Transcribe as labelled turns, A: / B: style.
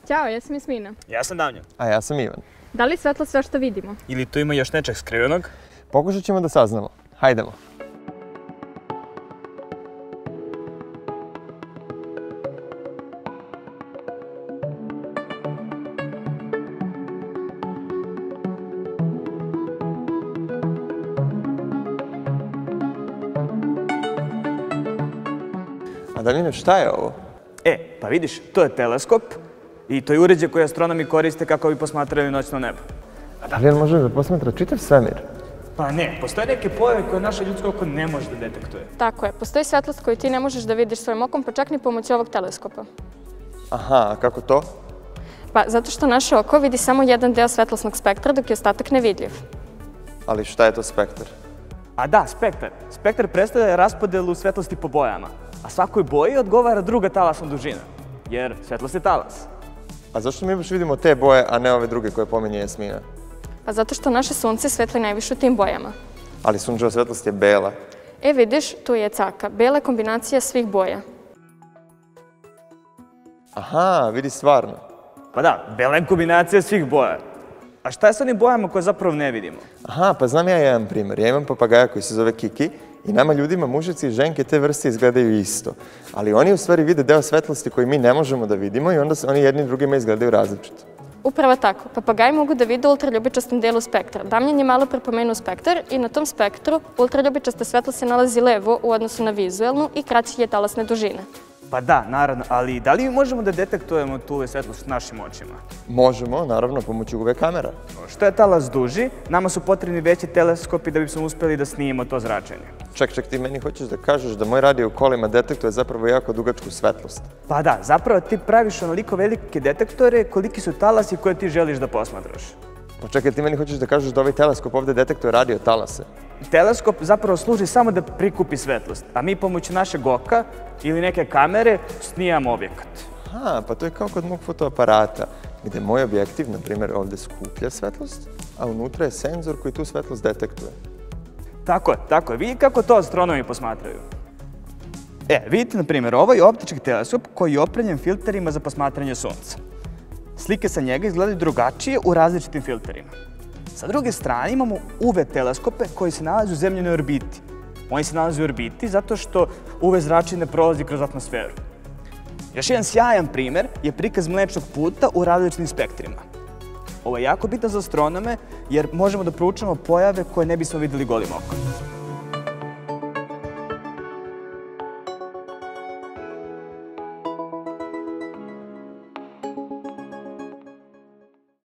A: Ćao, ja sam Jasmina.
B: Ja sam Damljan.
C: A ja sam Ivan.
A: Da li je svetlo sve što vidimo?
B: Ili tu ima još nečeg skrivenog?
C: Pokušat ćemo da saznamo. Hajdemo. A Damjane, šta je ovo?
B: Pa vidiš, to je teleskop i to je uređaj koji astronomi koriste kako bi posmatrali noćno nebo.
C: A da li on može da posmatra čitav svemir?
B: Pa ne, postoje neke pojave koje naše ljudsko oko ne može da detektuje.
A: Tako je, postoji svetlost koju ti ne možeš da vidiš svojim okom, pa čak ni pomoću ovog teleskopa.
C: Aha, a kako to?
A: Pa zato što naše oko vidi samo jedan deo svetlosnog spektra, dok je ostatak nevidljiv.
C: Ali šta je to spektar?
B: A da, spektar. Spektar predstavlja raspodelu svetlosti po bojama, a svakoj boji odgovara druga talasna dužina, jer svetlost je talas.
C: A zašto mi baš vidimo te boje, a ne ove druge koje pominje Jasmina?
A: Pa zato što naše sunce svetli najviše u tim bojama.
C: Ali sunčeva svetlost je bela.
A: Vidiš, tu je caka. Bela je kombinacija svih boja.
C: Aha, vidi stvarno.
B: Pa da, bela je kombinacija svih boja. A šta je s onim bojama koje zapravo ne vidimo?
C: Aha, pa znam ja jedan primjer. Ja imam papagaja koji se zove Kiki i nama ljudima, mušici i ženke te vrste izgledaju isto. Ali oni u stvari vide deo svetlosti koji mi ne možemo da vidimo i onda oni jedni drugima izgledaju različito.
A: Upravo tako. Papagaji mogu da vide u ultraljubičastom delu spektra. Damljan je malo prepomenuo spektar i na tom spektru ultraljubičasta svetlost se nalazi levo u odnosu na vizuelnu i kraći je talasne dužine.
B: Pa da, naravno, ali da li mi možemo da detektujemo tu svetlost našim očima?
C: Možemo, naravno, pomoću UV kamera.
B: Što je talas duži, nama su potrebni veći teleskopi da bismo uspeli da snimimo to zračenje.
C: Ček, ti meni hoćeš da kažeš da moj radio u kolima detektuje zapravo jako dugačku svetlost?
B: Pa da, zapravo ti praviš onoliko velike detektore koliki su talasi koje ti želiš da posmatraš.
C: Pa čekaj, ti meni hoćeš da kažeš da ovaj teleskop ovde detektuje radio talase?
B: Teleskop zapravo služi samo da prikupi svetlost, a mi pomoću našeg oka ili neke kamere snimamo objekat.
C: Aha, pa to je kao kod mog fotoaparata, gde moj objektiv, na primjer, ovde skuplja svetlost, a unutra je senzor koji tu svetlost detektuje.
B: Tako je. Vidi kako to astronomi posmatraju. Vidite, na primjer, ovaj optički teleskop koji je opremljen filterima za posmatranje sunca. Slike sa njega izgledaju drugačije u različitim filterima. Sa druge strane imamo UV teleskope koji se nalaze u zemljenoj orbiti. Oni se nalaze u orbiti zato što UV zračenje ne prolazi kroz atmosferu. Još jedan sjajan primer je prikaz Mlečnog puta u različitim spektrima. Ovo je jako bitno za astronome jer možemo da proučavamo pojave koje ne bismo videli golim okom.